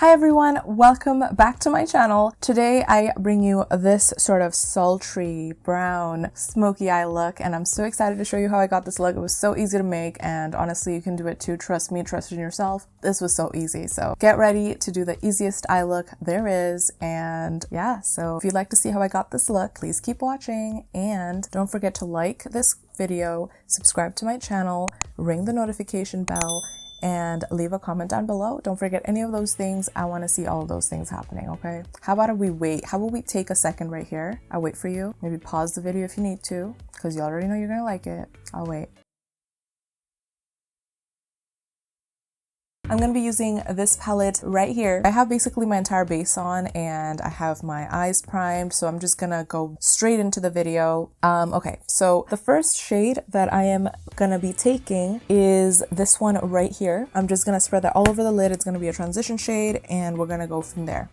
Hi everyone, welcome back to my channel. Today I bring you this sort of sultry brown smoky eye look, and I'm so excited to show you how I got this look. It was so easy to make, and honestly you can do it too. Trust me, trust in yourself. This was so easy. So get ready to do the easiest eye look there is. And yeah, so if you'd like to see how I got this look, please keep watching, and don't forget to like this video, subscribe to my channel, ring the notification bell, and leave a comment down below. Don't forget any of those things. I want to see all of those things happening, okay? How about we wait? How about we take a second right here? I'll wait for you. Maybe pause the video if you need to, because you already know you're gonna like it. I'll wait. I'm going to be using this palette right here. I have basically my entire base on and I have my eyes primed, so I'm just going to go straight into the video. Okay, so the first shade that I am going to be taking is this one right here. I'm just going to spread that all over the lid. It's going to be a transition shade and we're going to go from there.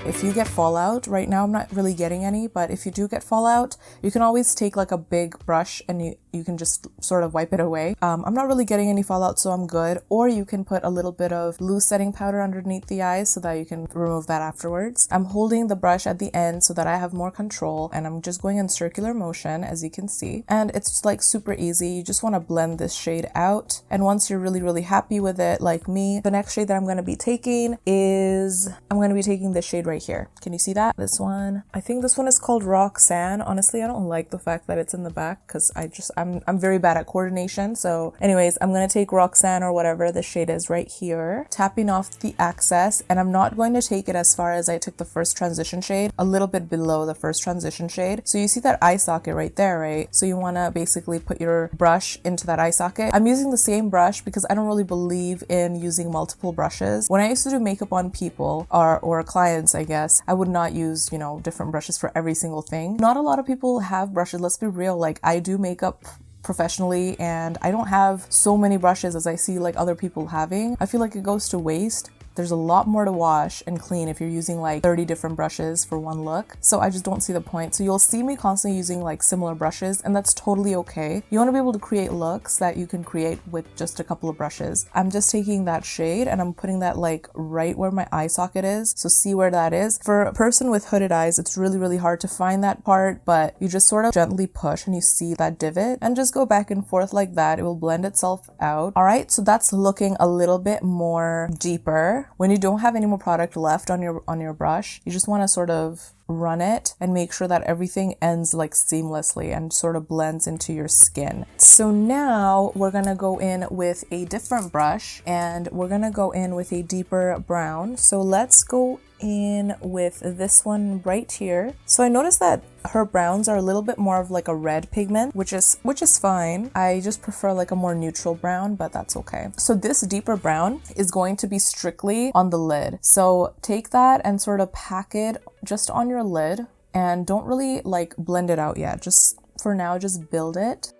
If you get fallout, right now I'm not really getting any, but if you do get fallout, you can always take like a big brush and you can just sort of wipe it away. I'm not really getting any fallout, so I'm good. Or you can put a little bit of loose setting powder underneath the eyes so that you can remove that afterwards. I'm holding the brush at the end so that I have more control, and I'm just going in circular motion, as you can see. And it's like super easy. You just want to blend this shade out. And once you're really happy with it, like me, the next shade that I'm going to be taking is, I'm going to be taking this shade right here. Can you see that? This one. I think this one is called Roxanne. Honestly, I don't like the fact that it's in the back because I'm very bad at coordination. So anyways, I'm going to take Roxanne or whatever the shade is right here, tapping off the excess, and I'm not going to take it as far as I took the first transition shade, a little bit below the first transition shade. So you see that eye socket right there, right? So you want to basically put your brush into that eye socket. I'm using the same brush because I don't really believe in using multiple brushes. When I used to do makeup on people or clients, I guess, I would not use, you know, different brushes for every single thing. Not a lot of people have brushes, let's be real. Like, I do makeup professionally and I don't have so many brushes as I see like other people having. I feel like it goes to waste. There's a lot more to wash and clean if you're using like 30 different brushes for one look. So I just don't see the point. So you'll see me constantly using like similar brushes, and that's totally okay. You want to be able to create looks that you can create with just a couple of brushes. I'm just taking that shade and I'm putting that like right where my eye socket is. So see where that is. For a person with hooded eyes, it's really hard to find that part, but you just sort of gently push and you see that divot and just go back and forth like that. It will blend itself out. All right, so that's looking a little bit more deeper. When you don't have any more product left on your brush, you just want to sort of run it and make sure that everything ends like seamlessly and sort of blends into your skin. So now we're gonna go in with a different brush and we're gonna go in with a deeper brown. So let's go in with this one right here. So I noticed that her browns are a little bit more of like a red pigment, which is fine. I just prefer like a more neutral brown, but that's okay. So this deeper brown is going to be strictly on the lid. So take that and sort of pack it just on your lid and don't really like blend it out yet. Just for now, just build it.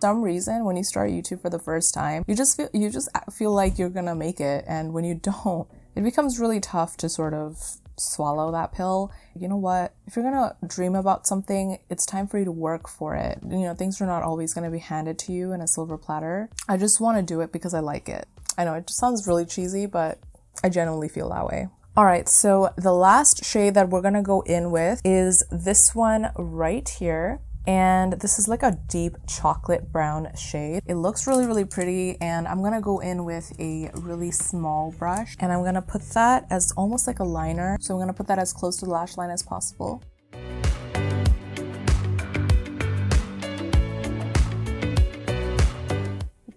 Some reason when you start YouTube for the first time, you just feel like you're gonna make it, and when you don't, it becomes really tough to sort of swallow that pill. You know what? If you're gonna dream about something, it's time for you to work for it. You know, things are not always gonna be handed to you in a silver platter. I just want to do it because I like it. I know it just sounds really cheesy, but I genuinely feel that way. Alright, so the last shade that we're gonna go in with is this one right here. And this is like a deep chocolate brown shade. It looks really pretty, and I'm gonna go in with a really small brush and I'm gonna put that as almost like a liner. So I'm gonna put that as close to the lash line as possible.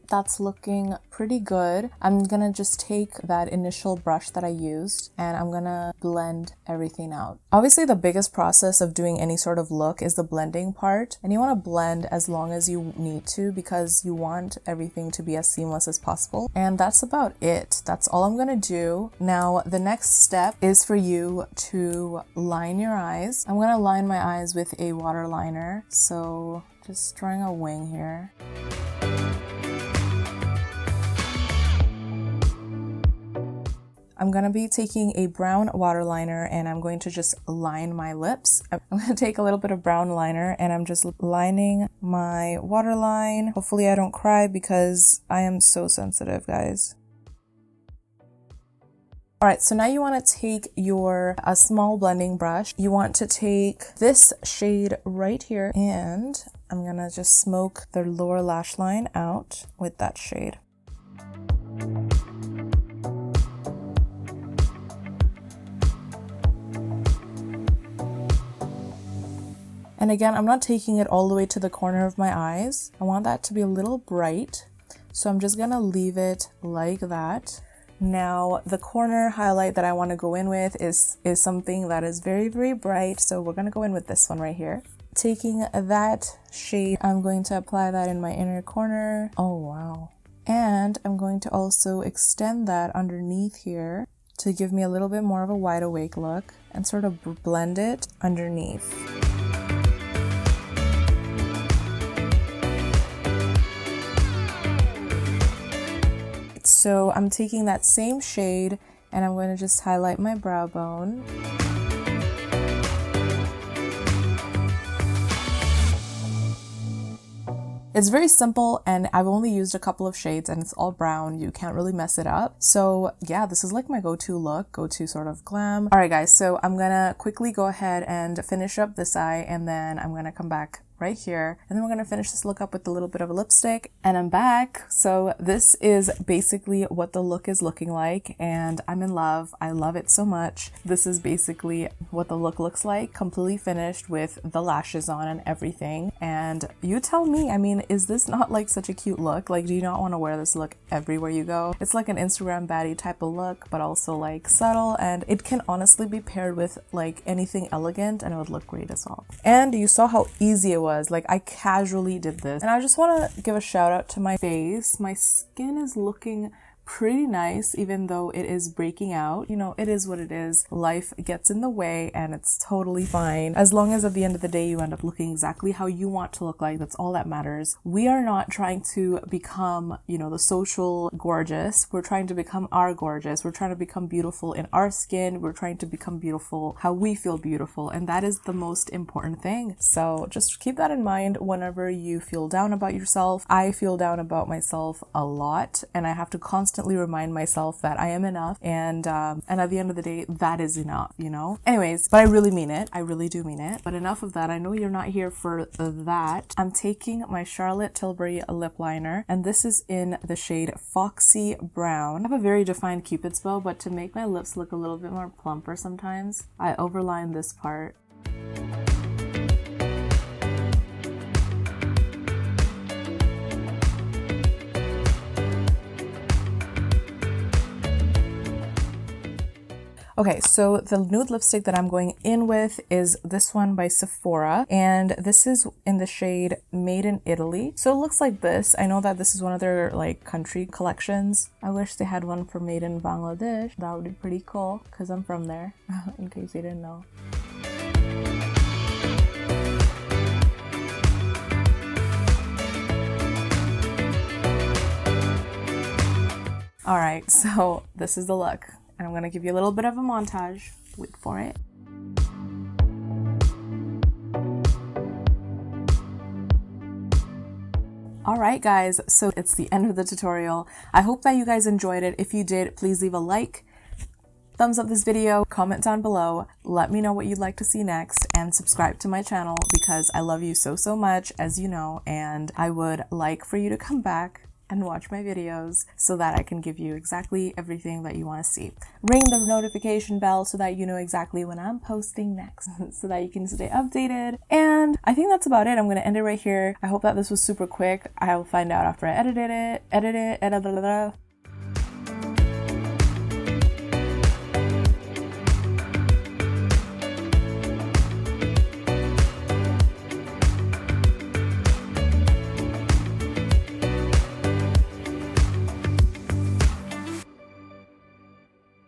That's looking pretty good. I'm gonna just take that initial brush that I used and I'm gonna blend everything out. Obviously, the biggest process of doing any sort of look is the blending part, and you want to blend as long as you need to because you want everything to be as seamless as possible. And that's about it. That's all I'm gonna do. Now, the next step is for you to line your eyes. I'm gonna line my eyes with a water liner, so just drawing a wing here. I'm gonna be taking a brown waterliner and I'm going to just line my lips. I'm gonna take a little bit of brown liner and I'm just lining my waterline. Hopefully I don't cry because I am so sensitive, guys. Alright, so now you want to take a small blending brush. You want to take this shade right here and I'm gonna just smoke the lower lash line out with that shade. And again, I'm not taking it all the way to the corner of my eyes. I want that to be a little bright. So I'm just gonna leave it like that. Now, the corner highlight that I want to go in with is something that is very, very bright. So we're gonna go in with this one right here. Taking that shade, I'm going to apply that in my inner corner. Oh, wow. And I'm going to also extend that underneath here to give me a little bit more of a wide awake look and sort of blend it underneath. So I'm taking that same shade and I'm going to just highlight my brow bone. It's very simple and I've only used a couple of shades and it's all brown. You can't really mess it up. So yeah, this is like my go-to look, go-to sort of glam. All right guys, so I'm gonna quickly go ahead and finish up this eye and then I'm gonna come back right here and then we're gonna finish this look up with a little bit of a lipstick and I'm back. So this is basically what the look is looking like and I'm in love. I love it so much. This is basically what the look looks like, completely finished with the lashes on and everything. And you tell me, I mean, is this not like such a cute look? Like, do you not want to wear this look everywhere you go? It's like an Instagram baddie type of look, but also like subtle, and it can honestly be paired with like anything elegant and it would look great as well. And you saw how easy it was. Like, I casually did this. And I just want to give a shout out to my face. My skin is looking pretty nice, even though it is breaking out. You know, it is what it is. Life gets in the way and it's totally fine. As long as at the end of the day you end up looking exactly how you want to look like, that's all that matters. We are not trying to become, you know, the social gorgeous. We're trying to become our gorgeous. We're trying to become beautiful in our skin. We're trying to become beautiful how we feel beautiful, and that is the most important thing. So just keep that in mind whenever you feel down about yourself. I feel down about myself a lot and I have to constantly remind myself that I am enough, and at the end of the day, that is enough, you know? Anyways, but I really mean it. I really do mean it. But enough of that. I know you're not here for that. I'm taking my Charlotte Tilbury lip liner, and this is in the shade Foxy Brown. I have a very defined Cupid's bow, but to make my lips look a little bit more plumper sometimes, I overline this part. Okay, so the nude lipstick that I'm going in with is this one by Sephora, and this is in the shade Made in Italy. So it looks like this. I know that this is one of their like country collections. I wish they had one for Made in Bangladesh. That would be pretty cool because I'm from there, in case you didn't know. All right, so this is the look. And I'm gonna give you a little bit of a montage. Wait for it. Alright guys, so it's the end of the tutorial. I hope that you guys enjoyed it. If you did, please leave a like, thumbs up this video, comment down below, let me know what you'd like to see next, and subscribe to my channel because I love you so, so much, as you know, and I would like for you to come back and watch my videos so that I can give you exactly everything that you want to see. Ring the notification bell so that you know exactly when I'm posting next so that you can stay updated. And I think that's about it. I'm going to end it right here. I hope that this was super quick. I'll find out after I edit it.